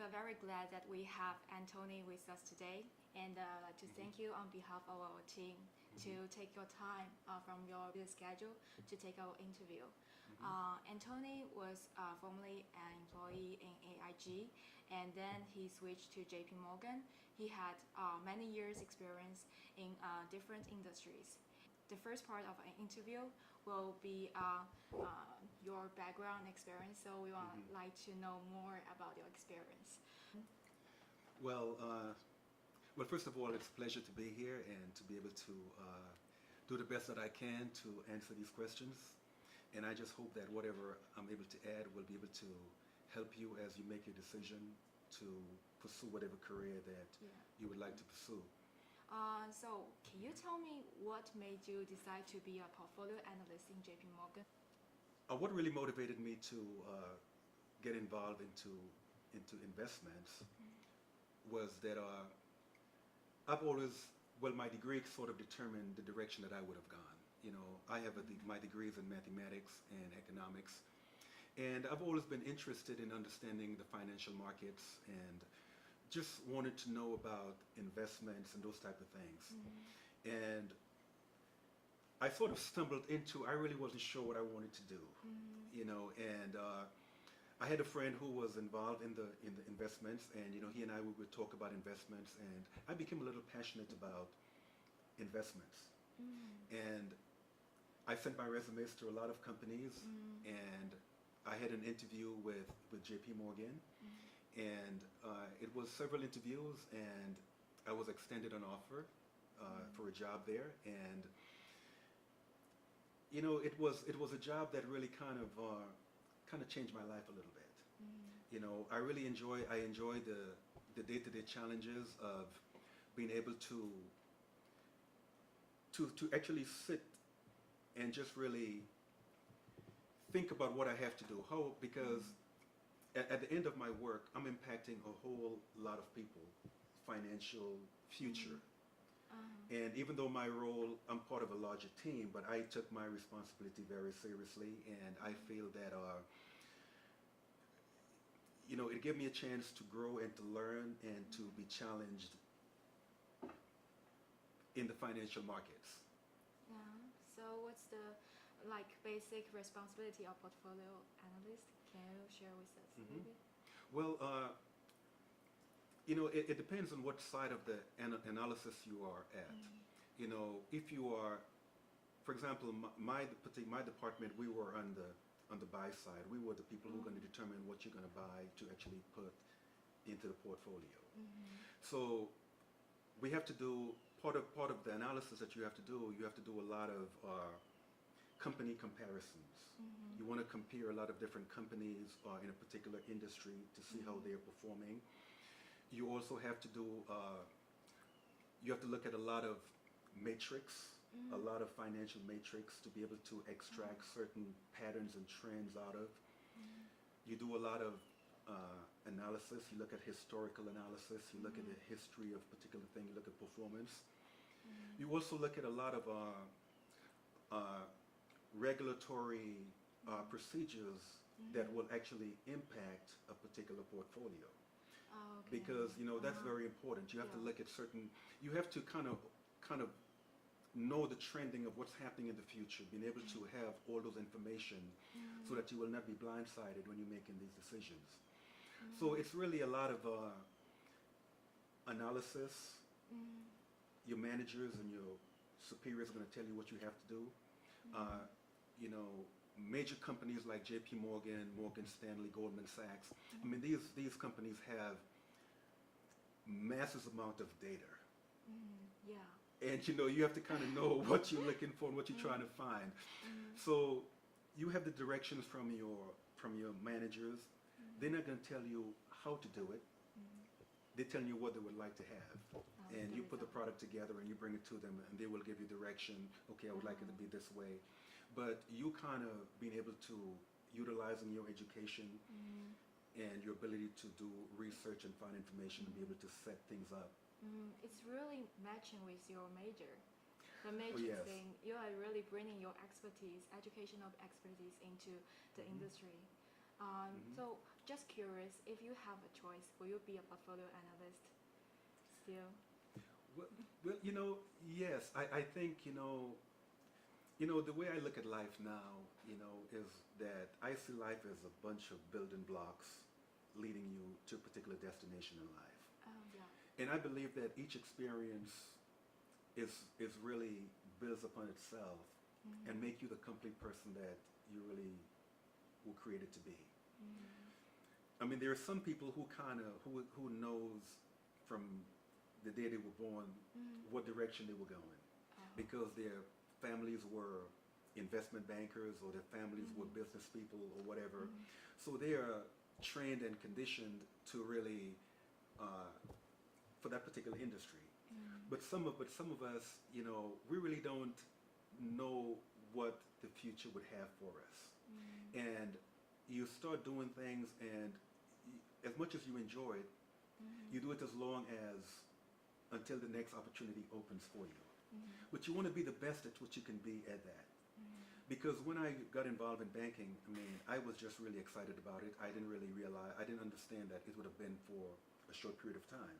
are very glad that we have Anthony with us today, and I'd like to thank you on behalf of our team to take your time from your busy schedule to take our interview. Anthony was formerly an employee in AIG, and then he switched to JP Morgan. He had many years experience in different industries. The first part of an interview will be your background experience, so we would like to know more about your experience. Well, first of all, it's a pleasure to be here and to be able to do the best that I can to answer these questions. And I just hope that whatever I'm able to add will be able to help you as you make your decision to pursue whatever career that you would like to pursue. So can you tell me what made you decide to be a portfolio analyst in JP Morgan? What really motivated me to get involved into investments was that my degree sort of determined the direction that I would have gone. You know, I have my degrees in mathematics and economics, and I've always been interested in understanding the financial markets and just wanted to know about investments and those type of things. And I sort of stumbled into, I really wasn't sure what I wanted to do, you know, and I had a friend who was involved in the investments, and you know, he and I would talk about investments, and I became a little passionate about investments. And I sent my resumes to a lot of companies, and I had an interview with JP Morgan, and it was several interviews, and I was extended an offer for a job there. And you know, it was a job that really kind of changed my life a little bit. You know, I enjoy the day-to-day challenges of being able to actually sit and just really think about what I have to do. Because at the end of my work, I'm impacting a whole lot of people, financial future. And even though my role, I'm part of a larger team, but I took my responsibility very seriously, and I feel that you know, it gave me a chance to grow and to learn and to be challenged in the financial markets. Yeah. So what's the basic responsibility of portfolio analyst? Can you share with us a little bit? Well, you know, it depends on what side of the analysis you are at. You know, if you are, for example, my department, we were on the buy side. We were the people who are going to determine what you're going to buy to actually put into the portfolio. So we have to do part of the analysis that you have to do a lot of company comparisons. You want to compare a lot of different companies in a particular industry to see how they're performing. You also have to do, you have to look at a lot of metrics, a lot of financial metrics to be able to extract certain patterns and trends out of. You do a lot of analysis. You look at historical analysis. You look at the history of a particular thing. You look at performance. You also look at a lot of regulatory procedures that will actually impact a particular portfolio. Because you know, that's very important. You have to look at certain, you have to kind of know the trending of what's happening in the future, being able to have all those information so that you will not be blindsided when you're making these decisions. So it's really a lot of analysis. Your managers and your superiors are going to tell you what you have to do. You know, major companies like JP Morgan, Morgan Stanley, Goldman Sachs, I mean, these companies have massive amount of data. Yeah. And you know, you have to kind of know what you're looking for and what you're trying to find. So you have the directions from your managers. They're not going to tell you how to do it. They're telling you what they would like to have. And you put the product together and you bring it to them, and they will give you direction. Okay, I would like it to be this way. But you kind of being able to utilizing your education and your ability to do research and find information and be able to set things up. It's really matching with your major. The major thing, you are really bringing your expertise, educational expertise into the industry. So just curious, if you have a choice, will you be a portfolio analyst still? Well, yes, I think, the way I look at life now, is that I see life as a bunch of building blocks leading you to a particular destination in life. Yeah. And I believe that each experience is really builds upon itself and make you the complete person that you really were created to be. I mean, there are some people who who knows from the day they were born what direction they were going because their families were investment bankers or their families were business people or whatever. So they are trained and conditioned to really for that particular industry. But some of us, we really don't know what the future would have for us. And you start doing things, and as much as you enjoy it, you do it as long as until the next opportunity opens for you. But you want to be the best at what you can be at that. Because when I got involved in banking, I mean, I was just really excited about it. I didn't really realize, I didn't understand that it would have been for a short period of time.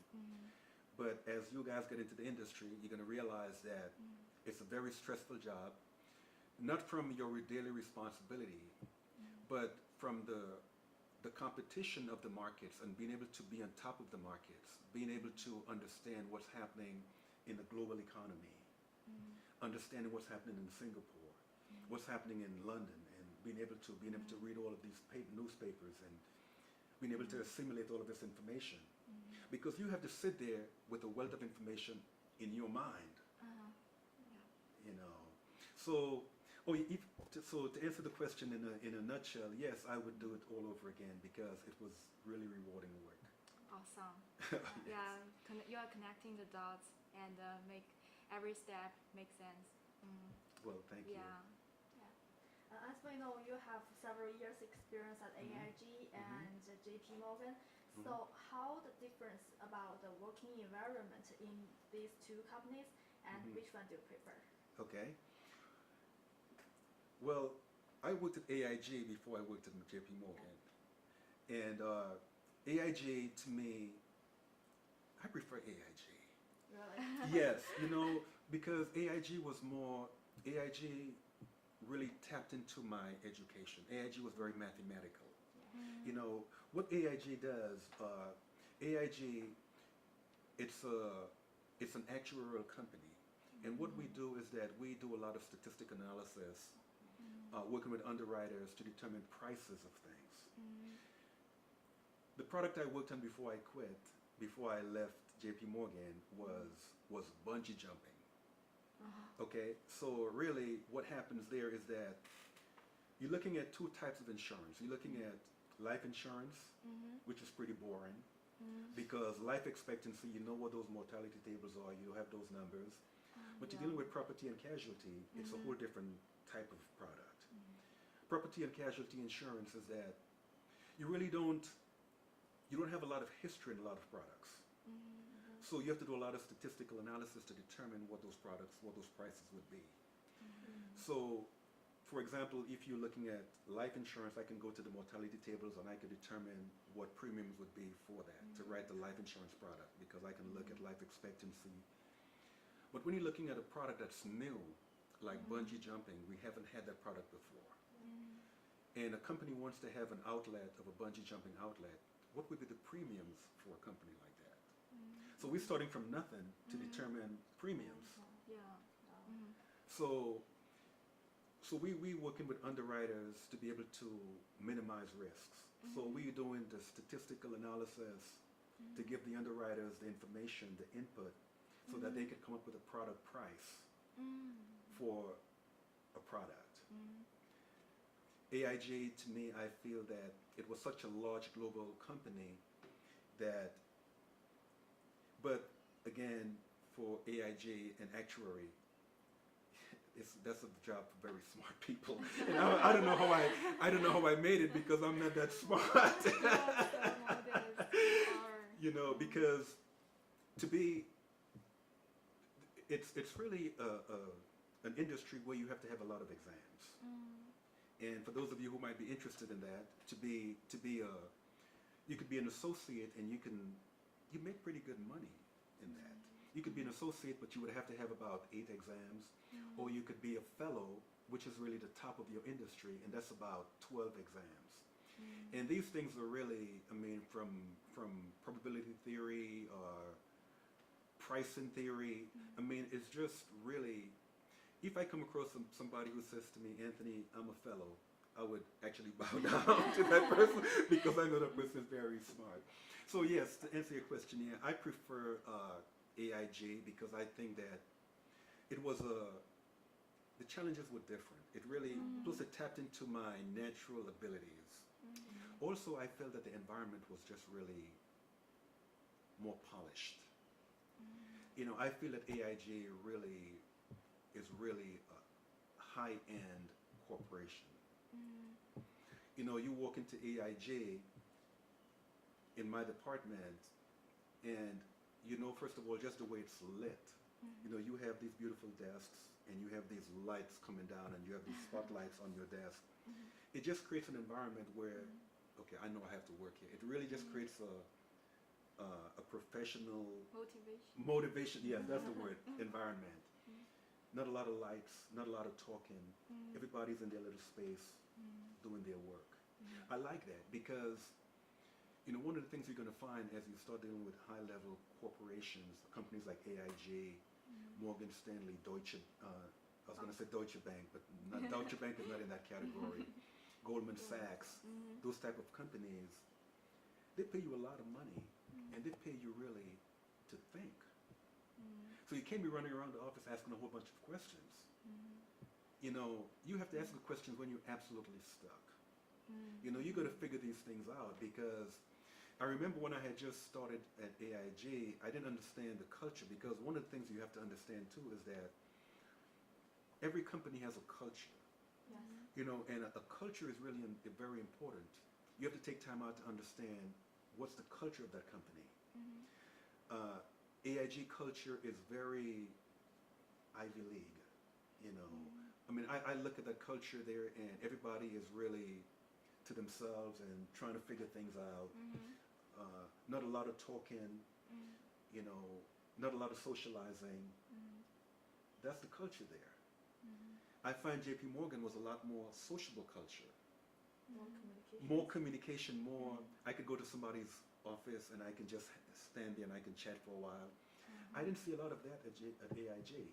But as you guys get into the industry, you're going to realize that it's a very stressful job, not from your daily responsibility, but from the competition of the markets and being able to be on top of the markets, being able to understand what's happening in the global economy, understanding what's happening in Singapore, what's happening in London, and being able to read all of these newspapers and being able to assimilate all of this information. Because you have to sit there with a wealth of information in your mind. So to answer the question in a nutshell, yes, I would do it all over again because it was really rewarding work. Awesome. Yeah, you are connecting the dots and make every step make sense. Well, thank you. Yeah. As we know, you have several years experience at AIG and JP Morgan. So how the difference about the working environment in these two companies, and which one do you prefer? Okay. Well, I worked at AIG before I worked at JP Morgan. And AIG, to me, I prefer AIG. Really? Yes, because AIG really tapped into my education. AIG was very mathematical. What AIG does, AIG, it's an actuarial company. And what we do is that we do a lot of statistic analysis, working with underwriters to determine prices of things. The product I worked on before I left JP Morgan was bungee jumping. Okay, so really what happens there is that you're looking at two types of insurance. You're looking at life insurance, which is pretty boring because life expectancy, you know what those mortality tables are, you have those numbers. But you're dealing with property and casualty, it's a whole different type of product. Property and casualty insurance is that you don't have a lot of history in a lot of products. So you have to do a lot of statistical analysis to determine what those prices would be. So, for example, if you're looking at life insurance, I can go to the mortality tables and I can determine what premiums would be for that to write the life insurance product because I can look at life expectancy. But when you're looking at a product that's new, like bungee jumping, we haven't had that product before. And a company wants to have an outlet of a bungee jumping outlet. What would be the premiums for a company like that? So we're starting from nothing to determine premiums. So we working with underwriters to be able to minimize risks. So we're doing the statistical analysis to give the underwriters the information, the input, so that they could come up with a product price for a product. AIG, to me, I feel that it was such a large global company but again, for AIG and actuary, that's a job for very smart people. And I don't know how I made it because I'm not that smart. Because it's really an industry where you have to have a lot of exams. And for those of you who might be interested in that, to be you could be an associate and you make pretty good money in that. You could be an associate, but you would have to have about 8 exams, or you could be a fellow, which is really the top of your industry, and that's about 12 exams. And these things are really, I mean, from probability theory or pricing theory. I mean, it's just really, if I come across somebody who says to me, Anthony, I'm a fellow, I would actually bow down to that person because I know that person is very smart. So yes, to answer your question, yeah, I prefer AIG because I think that it was the challenges were different. It really, plus it tapped into my natural abilities. Also, I felt that the environment was just really more polished. You know, I feel that AIG really is really a high-end corporation. You know, you walk into AIG in my department, and you know, first of all, just the way it's lit. You know, you have these beautiful desks, and you have these lights coming down, and you have these spotlights on your desk. It just creates an environment where, okay, I know I have to work here. It really just creates a professional motivation. Yes, that's the word. Environment. Not a lot of lights, not a lot of talking. Everybody's in their little space doing their work. I like that because, you know, one of the things you're going to find as you start dealing with high-level corporations, companies like AIG, Morgan Stanley, Deutsche, I was going to say Deutsche Bank, but Deutsche Bank is not in that category. Goldman Sachs, those type of companies, they pay you a lot of money, and they pay you really to think. So you can't be running around the office asking a whole bunch of questions. You know, you have to ask the questions when you're absolutely stuck. You know, you got to figure these things out because I remember when I had just started at AIG, I didn't understand the culture because one of the things you have to understand too is that every company has a culture. Yes. You know, and a culture is really very important. You have to take time out to understand what's the culture of that company. AIG culture is very Ivy League, you know. I mean, I look at that culture there and everybody is really to themselves and trying to figure things out. Not a lot of talking, you know, not a lot of socializing. That's the culture there. I find JP Morgan was a lot more sociable culture. More communication, more, I could go to somebody's office and I can just stand there and I can chat for a while. I didn't see a lot of that at AIG.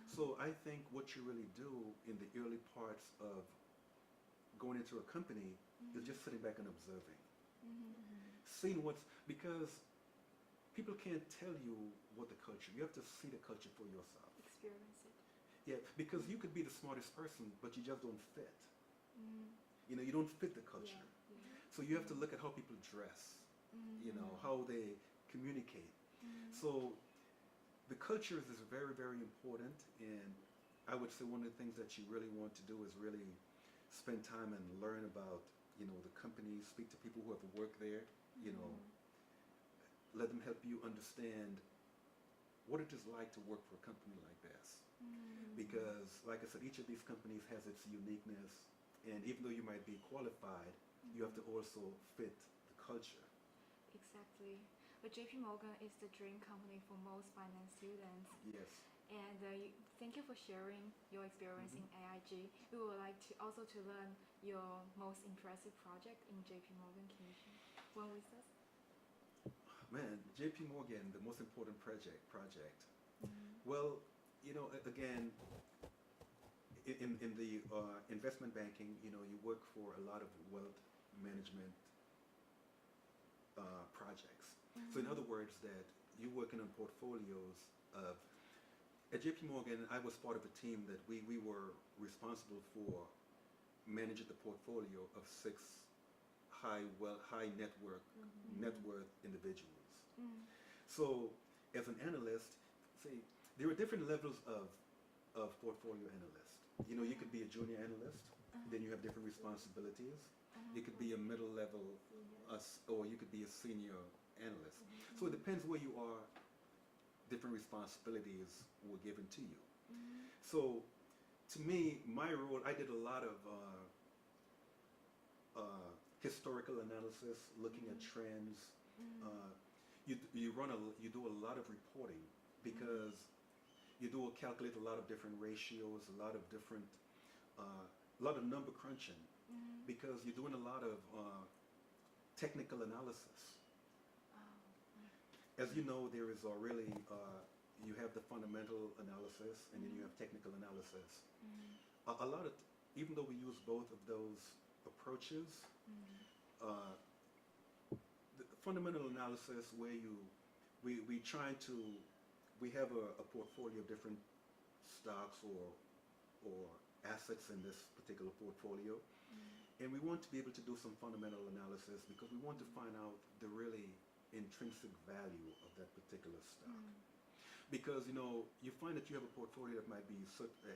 So I think what you really do in the early parts of going into a company is just sitting back and observing. Seeing because people can't tell you what the culture, you have to see the culture for yourself. Experience it. Yeah, because you could be the smartest person, but you just don't fit. You know, you don't fit the culture. So you have to look at how people dress, you know, how they communicate. So the culture is very, very important, and I would say one of the things that you really want to do is really spend time and learn about, you know, the company, speak to people who have worked there, you know, let them help you understand what it is like to work for a company like this. Because, like I said, each of these companies has its uniqueness, and even though you might be qualified, you have to also fit the culture. Exactly. But JP Morgan is the dream company for most finance students. Yes. And thank you for sharing your experience in AIG. We would like to also to learn your most impressive project in JP Morgan. Can you share one with us? Man, JP Morgan, the most important project. Well, you know, again, in the investment banking, you know, you work for a lot of wealth management projects. So in other words, that you're working on portfolios of, at JP Morgan, I was part of a team that we were responsible for managing the portfolio of 6 high net worth individuals. So as an analyst, say, there are different levels of portfolio analyst. You know, you could be a junior analyst, then you have different responsibilities. You could be a middle level, or you could be a senior analyst. So it depends where you are, different responsibilities were given to you. So to me, my role, I did a lot of historical analysis, looking at trends. Uh, you do a lot of reporting because you do calculate a lot of different ratios, a lot of number crunching because you're doing a lot of technical analysis. As you know, there is you have the fundamental analysis and then you have technical analysis. A lot of, even though we use both of those approaches, the fundamental analysis where we have a portfolio of different stocks or assets in this particular portfolio, and we want to be able to do some fundamental analysis because we want to find out the really intrinsic value of that particular stock. Because you find that you have a portfolio that might be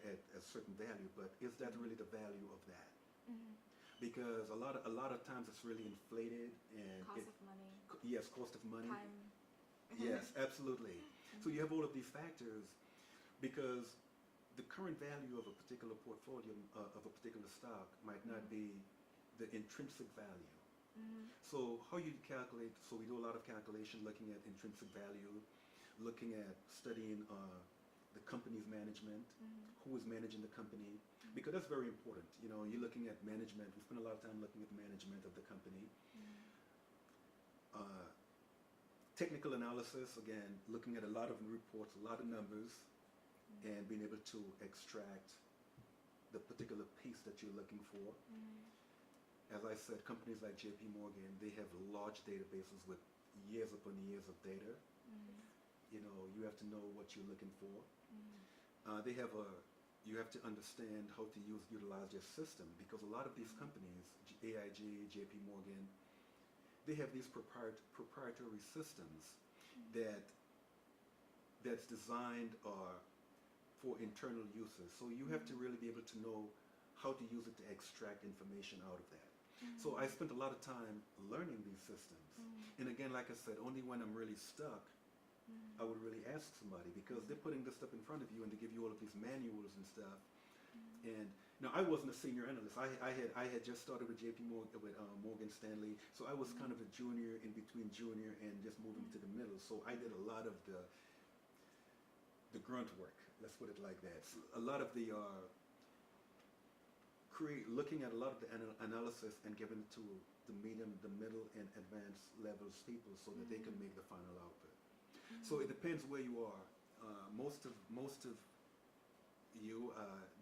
at a certain value, but is that really the value of that? Because a lot of times it's really inflated and Cost of money. Yes, cost of money. Time. Yes, absolutely. So you have all of these factors because the current value of a particular portfolio of a particular stock might not be the intrinsic value. So how you calculate? So we do a lot of calculation looking at intrinsic value, looking at studying the company's management, who is managing the company, because that's very important. You're looking at management. We spend a lot of time looking at the management of the company. Technical analysis, again, looking at a lot of reports, a lot of numbers, and being able to extract the particular piece that you're looking for. As I said, companies like JP Morgan, they have large databases with years upon years of data. You have to know what you're looking for. You have to understand how to utilize their system because a lot of these companies, AIG, JP Morgan, they have these proprietary systems that's designed for internal uses. So you have to really be able to know how to use it to extract information out of that. So I spent a lot of time learning these systems. And again, like I said, only when I'm really stuck, I would really ask somebody because they're putting this stuff in front of you and they give you all of these manuals and stuff. And now I wasn't a senior analyst. I had just started with JP Morgan with Morgan Stanley, so I was kind of a junior in between junior and just moving to the middle. So I did a lot of the grunt work. Let's put it like that. So a lot of the looking at a lot of the analysis and giving it to the medium, the middle, and advanced levels people so that they can make the final output. So it depends where you are. Most of you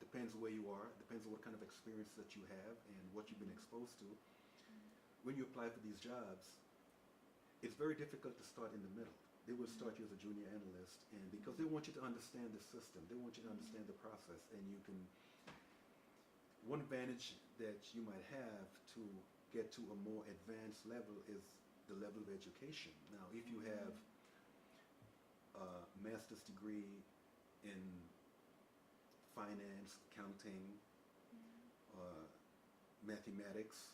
depends where you are, depends on what kind of experience that you have and what you've been exposed to. When you apply for these jobs, it's very difficult to start in the middle. They will start you as a junior analyst, and because they want you to understand the system, they want you to understand the process, and you can. One advantage that you might have to get to a more advanced level is the level of education. Now, if you have a master's degree in finance, accounting, mathematics,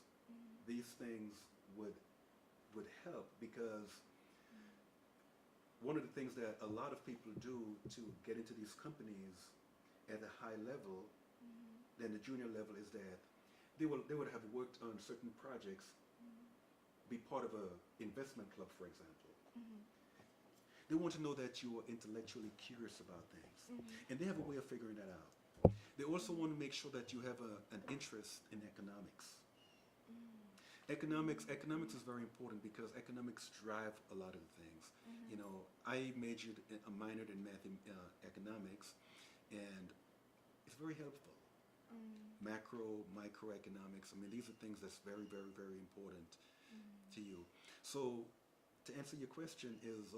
these things would help because one of the things that a lot of people do to get into these companies at a high level than the junior level is that they would have worked on certain projects, be part of a investment club, for example. They want to know that you are intellectually curious about things, and they have a way of figuring that out. They also want to make sure that you have an interest in economics. Economics is very important because economics drive a lot of things. I minored in economics, and it's very helpful. Microeconomics. I mean, these are things that's very, very, very important to you. So, to answer your question is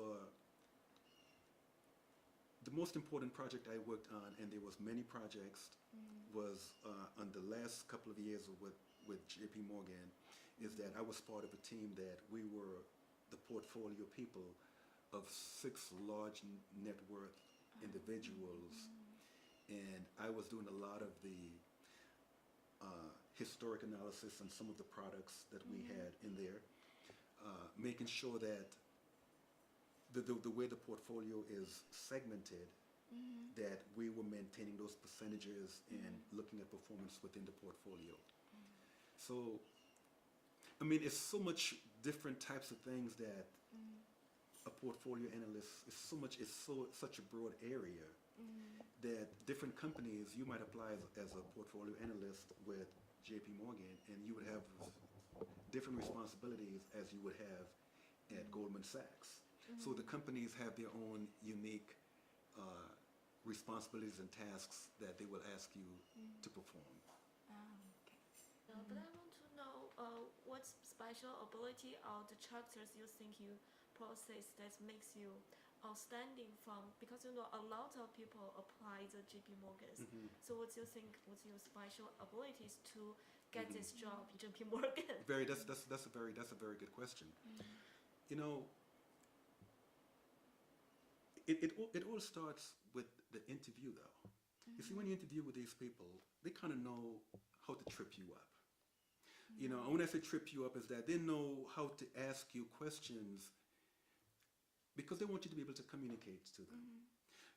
the most important project I worked on, and there was many projects, was on the last couple of years with JP Morgan, is that I was part of a team that we were the portfolio people of 6 large net worth individuals, and I was doing a lot of the historic analysis on some of the products that we had in there, making sure that the way the portfolio is segmented, that we were maintaining those percentages and looking at performance within the portfolio. So I mean, it's so much different types of things that a portfolio analyst is so much. It's such a broad area that different companies you might apply as a portfolio analyst with J.P. Morgan, and you would have different responsibilities as you would have at Goldman Sachs. So the companies have their own unique responsibilities and tasks that they will ask you to perform. Okay. No, but I want to know what special ability or the characters you think you possess that makes you outstanding from, because you know a lot of people apply the JP Morgan's. So what do you think? What's your special abilities to get this job in JP Morgan? That's a very good question. You know, it all starts with the interview, though. You see, when you interview with these people, they kind of know how to trip you up. You know, and when I say trip you up, is that they know how to ask you questions because they want you to be able to communicate to them.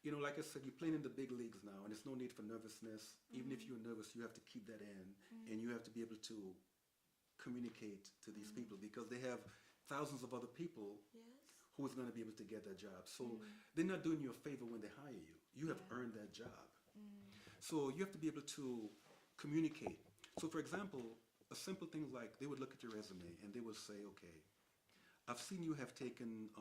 You know, like I said, you're playing in the big leagues now, and there's no need for nervousness. Even if you're nervous, you have to keep that in, and you have to be able to communicate to these people because they have thousands of other people who's going to be able to get that job. So they're not doing you a favor when they hire you. You have earned that job. So you have to be able to communicate. So for example, a simple thing like they would look at your resume and they would say, okay, I've seen you have taken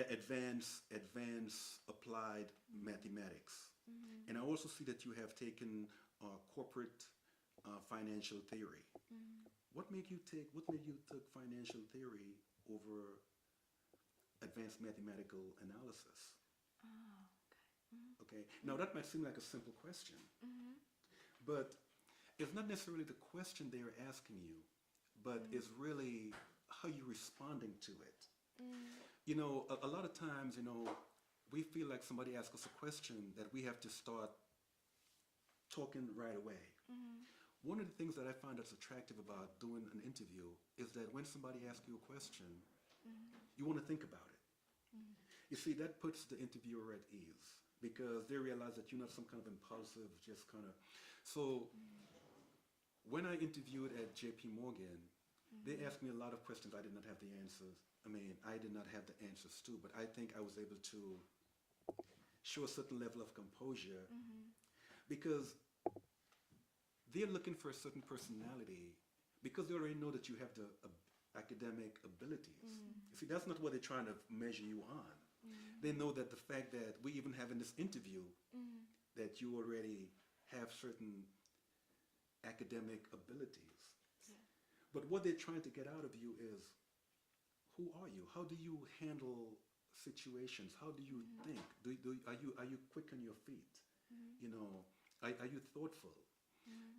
advanced applied mathematics. And I also see that you have taken corporate financial theory. What made you take financial theory over advanced mathematical analysis? Okay. Now that might seem like a simple question, but it's not necessarily the question they are asking you, but it's really how you're responding to it. You know, a lot of times, you know, we feel like somebody asks us a question that we have to start talking right away. One of the things that I find that's attractive about doing an interview is that when somebody asks you a question, you want to think about it. You see, that puts the interviewer at ease because they realize that you're not some kind of impulsive, just kind of. So when I interviewed at J.P. Morgan, they asked me a lot of questions I did not have the answers. I mean, I did not have the answers to, but I think I was able to show a certain level of composure because they're looking for a certain personality because they already know that you have the academic abilities. You see, that's not what they're trying to measure you on. They know that the fact that we even have in this interview that you already have certain academic abilities. But what they're trying to get out of you is, who are you? How do you handle situations? How do you think? Are you quick on your feet? You know, are you thoughtful?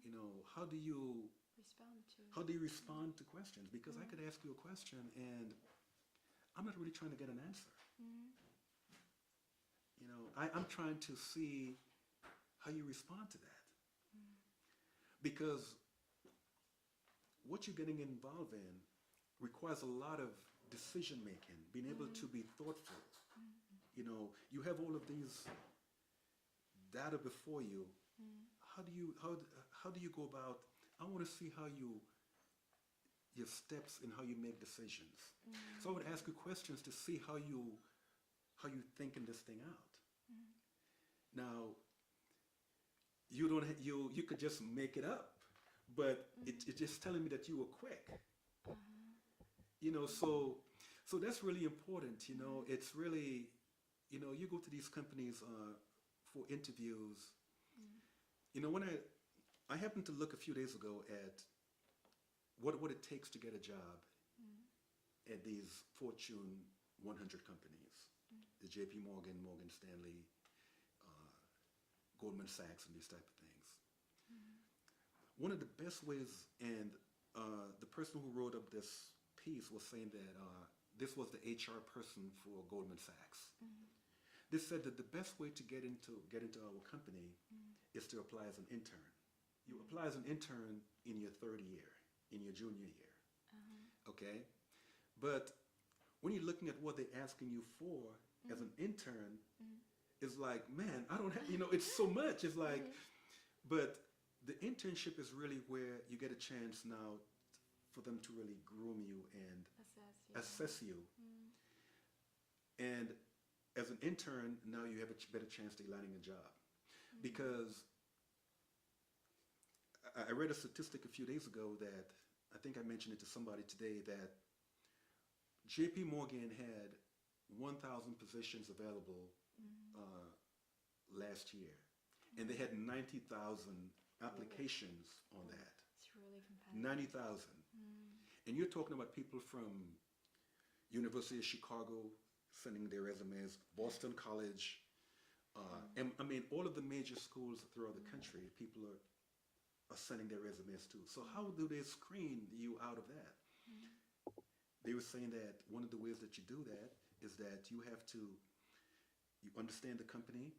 You know, how do you respond to questions? Because I could ask you a question and I'm not really trying to get an answer. You know, I'm trying to see how you respond to that. Because what you're getting involved in requires a lot of decision making, being able to be thoughtful. You know, you have all of these data before you. How do you go about? I want to see how your steps in how you make decisions. So I would ask you questions to see how you thinking this thing out. Now, you could just make it up, but it's just telling me that you were quick. You know, so that's really important. You know, it's really, you know, you go to these companies for interviews. You know, when I happened to look a few days ago at what it takes to get a job at these Fortune 100 companies, the J.P. Morgan, Morgan Stanley, Goldman Sachs, and these type of things. One of the best ways, and the person who wrote up this piece was saying that this was the HR person for Goldman Sachs. They said that the best way to get into our company is to apply as an intern. You apply as an intern in your third year, in your junior year. Okay? But when you're looking at what they're asking you for as an intern, it's like, man, I don't have, you know, it's so much. It's like, but the internship is really where you get a chance now for them to really groom you and assess you. And as an intern, now you have a better chance to landing a job. Because I read a statistic a few days ago that, I think I mentioned it to somebody today, that JP Morgan had 1,000 positions available last year. And they had 90,000 applications on that. It's really competitive. 90,000. And you're talking about people from University of Chicago sending their resumes, Boston College, and I mean, all of the major schools throughout the country, people are sending their resumes to. So how do they screen you out of that? They were saying that one of the ways that you do that is that you understand the company,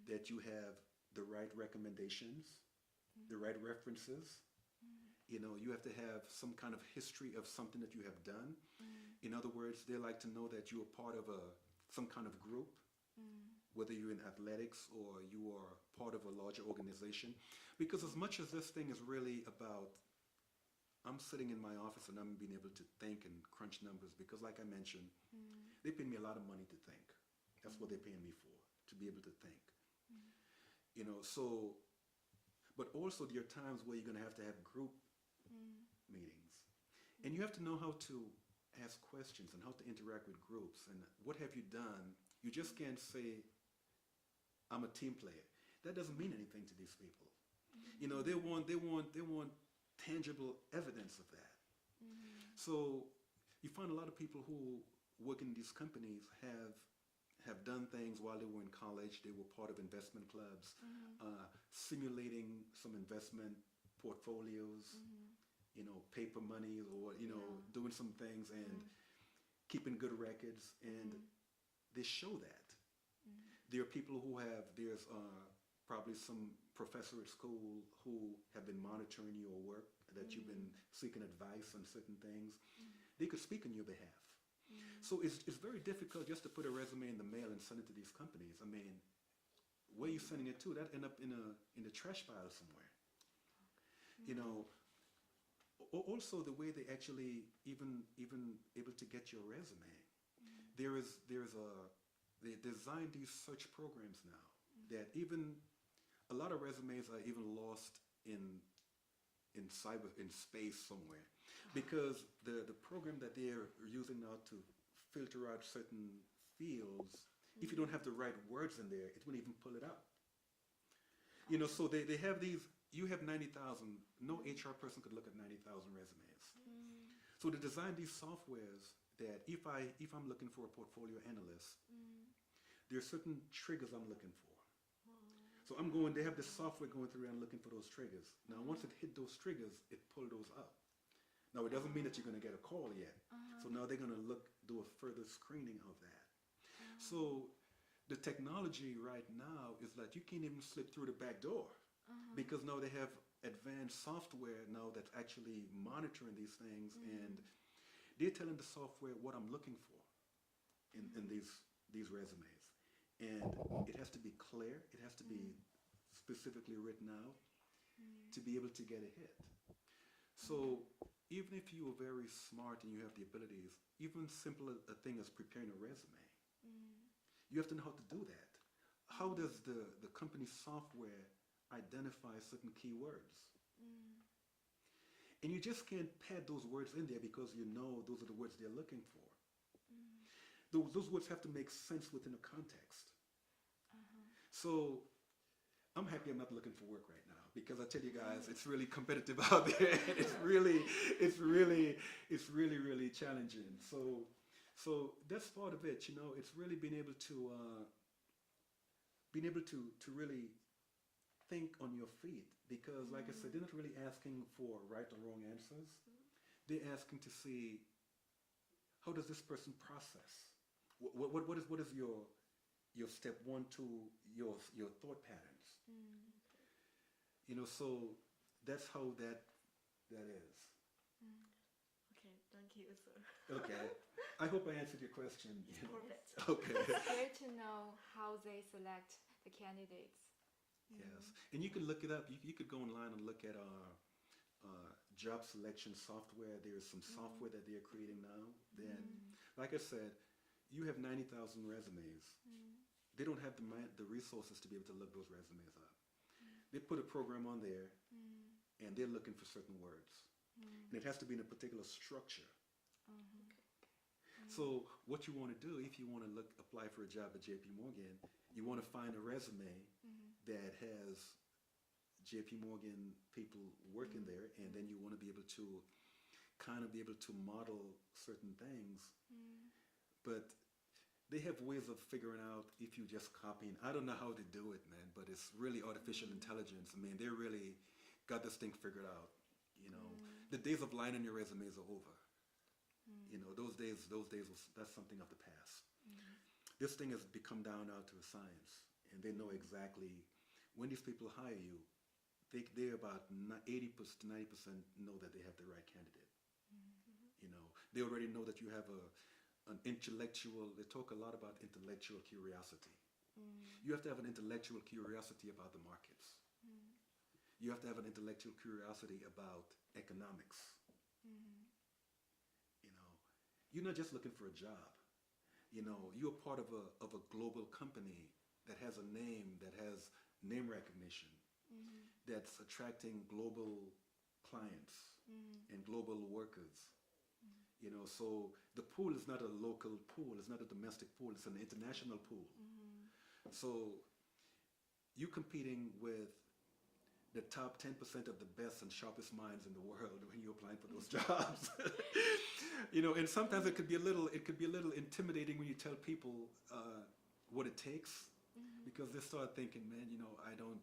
that you have the right recommendations, the right references. You know, you have to have some kind of history of something that you have done. In other words, they like to know that you are part of some kind of group, whether you're in athletics or you are part of a larger organization. Because as much as this thing is really about, I'm sitting in my office and I'm being able to think and crunch numbers, because like I mentioned, they pay me a lot of money to think. That's what they're paying me for, to be able to think. You know, so, but also there are times where you're going to have group meetings. And you have to know how to ask questions and how to interact with groups and what have you done. You just can't say, I'm a team player. That doesn't mean anything to these people. You know, they want tangible evidence of that. So you find a lot of people who work in these companies have done things while they were in college. They were part of investment clubs, simulating some investment portfolios, you know, paper money, or, you know, doing some things and keeping good records. And they show that. There are people who there's probably some professor at school who have been monitoring your work, that you've been seeking advice on certain things. They could speak on your behalf. So it's very difficult just to put a resume in the mail and send it to these companies. I mean, where are you sending it to? That end up in the trash pile somewhere. You know, also the way they actually even able to get your resume. They designed these search programs now that even a lot of resumes are even lost in space somewhere, because the program that they're using now to filter out certain fields, if you don't have the right words in there, it won't even pull it up. You know, so they have these. You have 90,000. No HR person could look at 90,000 resumes. So they designed these softwares that if I'm looking for a portfolio analyst, there are certain triggers I'm looking for. So they have this software going through and looking for those triggers. Now, once it hit those triggers, it pulled those up. Now, it doesn't mean that you're going to get a call yet. So now they're going to do a further screening of that. So the technology right now is that you can't even slip through the back door, because now they have advanced software now that's actually monitoring these things, and they're telling the software what I'm looking for in these resumes. And it has to be clear, it has to be specifically written out to be able to get a hit. So even if you are very smart and you have the abilities, even simple a thing as preparing a resume, you have to know how to do that. How does the company software identify certain keywords? And you just can't pad those words in there because you know those are the words they're looking for. Those words have to make sense within a context. So I'm happy I'm not looking for work right now, because I tell you guys, it's really competitive out there. And it's really challenging. So that's part of it. You know, it's really being able to really think on your feet, because like I said, they're not really asking for right or wrong answers. They're asking to see, how does this person process? What is your step 1 to your thought patterns? You know, so that's how that is. Okay, thank you, sir. Okay, I hope I answered your question. Perfect. Okay. It's great to know how they select the candidates. Yes, and you can look it up. You could go online and look at job selection software. There's some software that they're creating now. That, like I said, you have 90,000 resumes. They don't have the resources to be able to look those resumes up. They put a program on there, and they're looking for certain words, and it has to be in a particular structure. So what you want to do, if you want to apply for a job at JP Morgan, you want to find a resume that has JP Morgan people working there, and then you want to be able to kind of be able to model certain things. But they have ways of figuring out if you just copying. I don't know how to do it, man, but it's really artificial intelligence. I mean, they really got this thing figured out. You know, the days of lining your resumes are over. You know, those days that's something of the past. This thing has become down now to a science, and they know exactly when these people hire you. They about 80% to 90% know that they have the right candidate. You know, they already know that you have an intellectual. They talk a lot about intellectual curiosity. You have to have an intellectual curiosity about the markets. You have to have an intellectual curiosity about economics. You know, you're not just looking for a job. You know, you're part of a global company that has a name, that has name recognition, that's attracting global clients and global workers. You know, so the pool is not a local pool, it's not a domestic pool, it's an international pool. So you're competing with the top 10% of the best and sharpest minds in the world when you're applying for those jobs. You know, and sometimes it could be a little intimidating when you tell people what it takes, because they start thinking, man, you know, I don't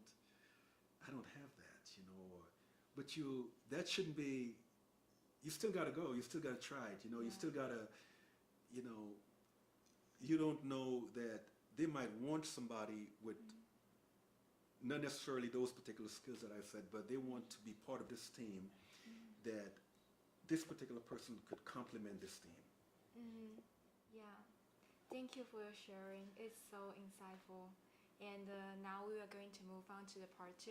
have that, you know. But that shouldn't be. You still got to go. You still got to try it. You know, you still got to, you know, you don't know that they might want somebody with not necessarily those particular skills that I said, but they want to be part of this team, that this particular person could complement this team. Yeah. Thank you for your sharing. It's so insightful. And now we are going to move on to the part 2.